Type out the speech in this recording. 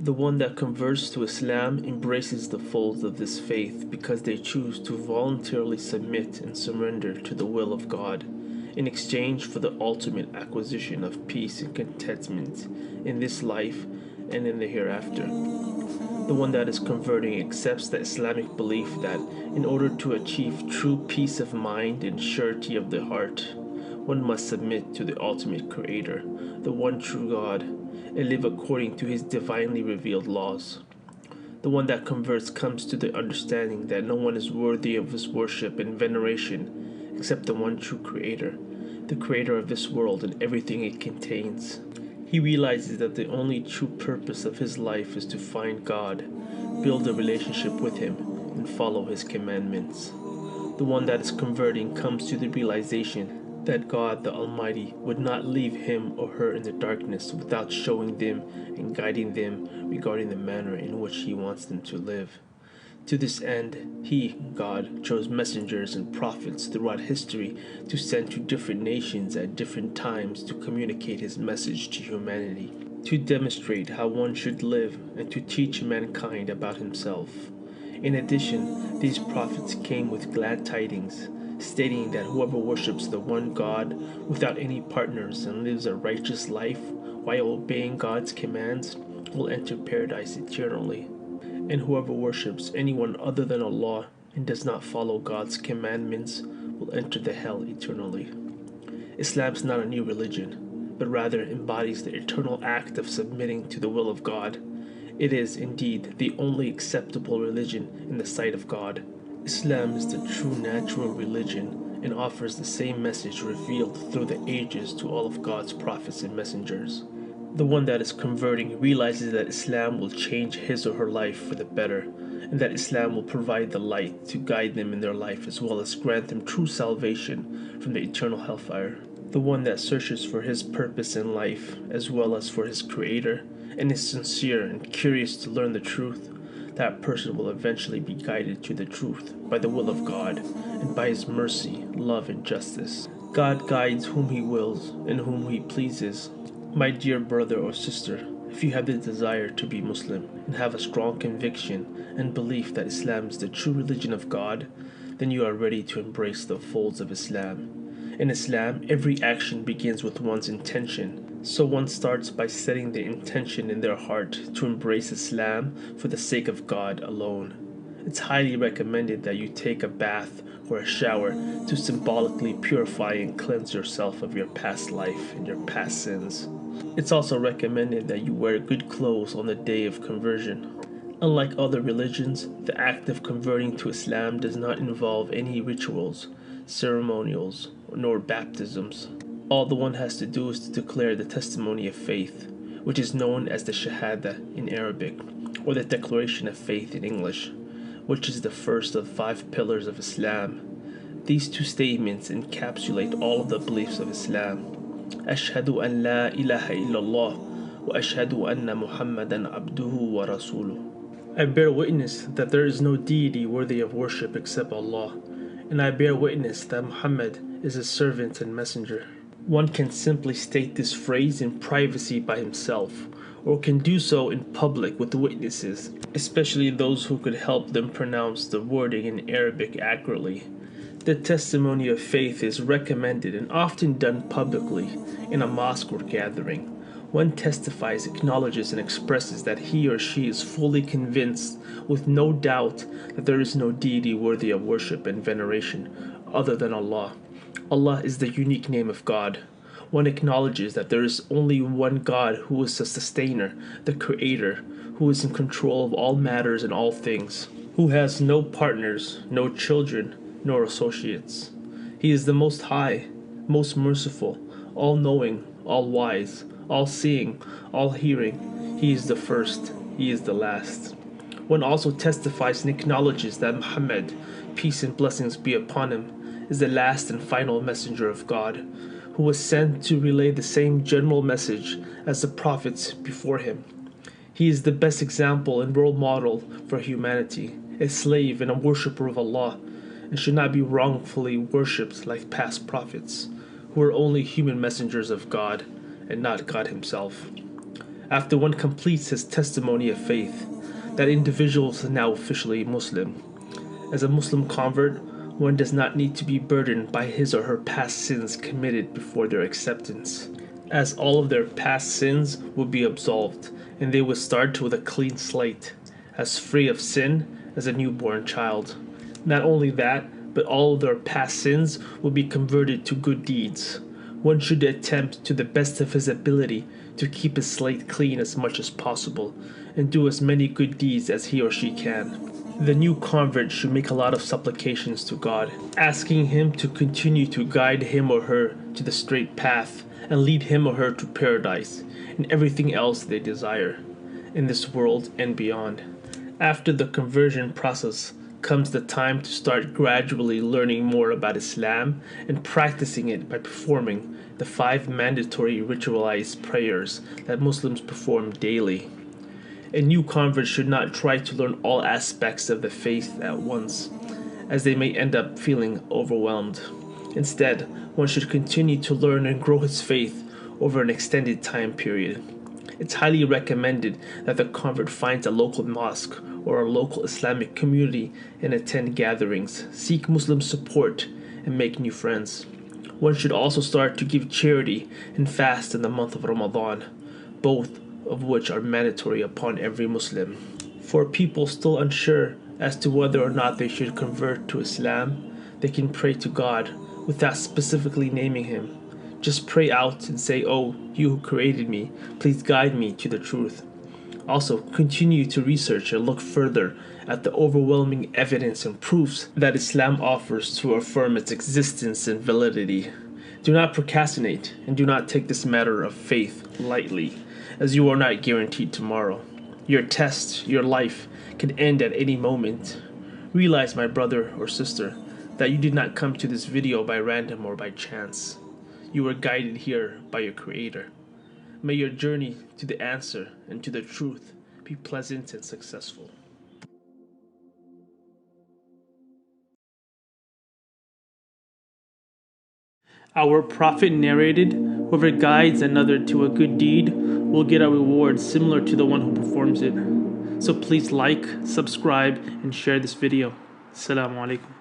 The one that converts to Islam embraces the folds of this faith because they choose to voluntarily submit and surrender to the will of God in exchange for the ultimate acquisition of peace and contentment in this life and in the hereafter. The one that is converting accepts the Islamic belief that in order to achieve true peace of mind and surety of the heart, one must submit to the ultimate Creator, the one true God, and live according to His divinely revealed laws. The one that converts comes to the understanding that no one is worthy of his worship and veneration except the one true Creator, the Creator of this world and everything it contains. He realizes that the only true purpose of his life is to find God, build a relationship with Him, and follow His commandments. The one that is converting comes to the realization that God the Almighty would not leave him or her in the darkness without showing them and guiding them regarding the manner in which He wants them to live. To this end, He, God, chose messengers and prophets throughout history to send to different nations at different times to communicate His message to humanity, to demonstrate how one should live and to teach mankind about Himself. In addition, these prophets came with glad tidings, stating that whoever worships the one God without any partners and lives a righteous life while obeying God's commands will enter paradise eternally. And whoever worships anyone other than Allah and does not follow God's commandments will enter the hell eternally. Islam is not a new religion, but rather embodies the eternal act of submitting to the will of God. It is, indeed, the only acceptable religion in the sight of God. Islam is the true natural religion and offers the same message revealed through the ages to all of God's prophets and messengers. The one that is converting realizes that Islam will change his or her life for the better, and that Islam will provide the light to guide them in their life as well as grant them true salvation from the eternal hellfire. The one that searches for his purpose in life as well as for his Creator and is sincere and curious to learn the truth, that person will eventually be guided to the truth by the will of God and by His mercy, love, and justice. God guides whom He wills and whom He pleases. My dear brother or sister, if you have the desire to be Muslim and have a strong conviction and belief that Islam is the true religion of God, then you are ready to embrace the folds of Islam. In Islam, every action begins with one's intention. So one starts by setting the intention in their heart to embrace Islam for the sake of God alone. It's highly recommended that you take a bath or a shower to symbolically purify and cleanse yourself of your past life and your past sins. It's also recommended that you wear good clothes on the day of conversion. Unlike other religions, the act of converting to Islam does not involve any rituals, ceremonials, nor baptisms. All the one has to do is to declare the testimony of faith, which is known as the Shahada in Arabic, or the Declaration of Faith in English, which is the first of 5 pillars of Islam. These 2 statements encapsulate all of the beliefs of Islam. Ashhadu an la ilaha illallah wa ashhadu anna Muhammadan abduhu wa rasuluh. I bear witness that there is no deity worthy of worship except Allah, and I bear witness that Muhammad is His servant and messenger. One can simply state this phrase in privacy by himself, or can do so in public with witnesses, especially those who could help them pronounce the wording in Arabic accurately. The testimony of faith is recommended and often done publicly in a mosque or gathering. One testifies, acknowledges, and expresses that he or she is fully convinced, with no doubt, that there is no deity worthy of worship and veneration other than Allah. Allah is the unique name of God. One acknowledges that there is only one God who is the sustainer, the creator, who is in control of all matters and all things, who has no partners, no children, nor associates. He is the Most High, most merciful, all-knowing, all-wise, all-seeing, all-hearing. He is the first, He is the last. One also testifies and acknowledges that Muhammad, peace and blessings be upon him, is the last and final messenger of God, who was sent to relay the same general message as the prophets before him. He is the best example and role model for humanity, a slave and a worshipper of Allah, and should not be wrongfully worshipped like past prophets, who were only human messengers of God and not God Himself. After one completes his testimony of faith, that individual is now officially Muslim. As a Muslim convert, one does not need to be burdened by his or her past sins committed before their acceptance, as all of their past sins will be absolved, and they will start with a clean slate, as free of sin as a newborn child. Not only that, but all of their past sins will be converted to good deeds. One should attempt to the best of his ability to keep his slate clean as much as possible, and do as many good deeds as he or she can. The new convert should make a lot of supplications to God, asking Him to continue to guide him or her to the straight path and lead him or her to paradise and everything else they desire in this world and beyond. After the conversion process comes the time to start gradually learning more about Islam and practicing it by performing the 5 mandatory ritualized prayers that Muslims perform daily. A new convert should not try to learn all aspects of the faith at once, as they may end up feeling overwhelmed. Instead, one should continue to learn and grow his faith over an extended time period. It's highly recommended that the convert finds a local mosque or a local Islamic community and attend gatherings, seek Muslim support, and make new friends. One should also start to give charity and fast in the month of Ramadan, both of which are mandatory upon every Muslim. For people still unsure as to whether or not they should convert to Islam, they can pray to God without specifically naming Him. Just pray out and say, "Oh, you who created me, please guide me to the truth." Also, continue to research and look further at the overwhelming evidence and proofs that Islam offers to affirm its existence and validity. Do not procrastinate and do not take this matter of faith lightly, as you are not guaranteed tomorrow. Your test, your life, can end at any moment. Realize, my brother or sister, that you did not come to this video by random or by chance. You were guided here by your Creator. May your journey to the answer and to the truth be pleasant and successful. Our Prophet narrated, "Whoever guides another to a good deed will get a reward similar to the one who performs it." So please like, subscribe, and share this video. Assalamu alaikum.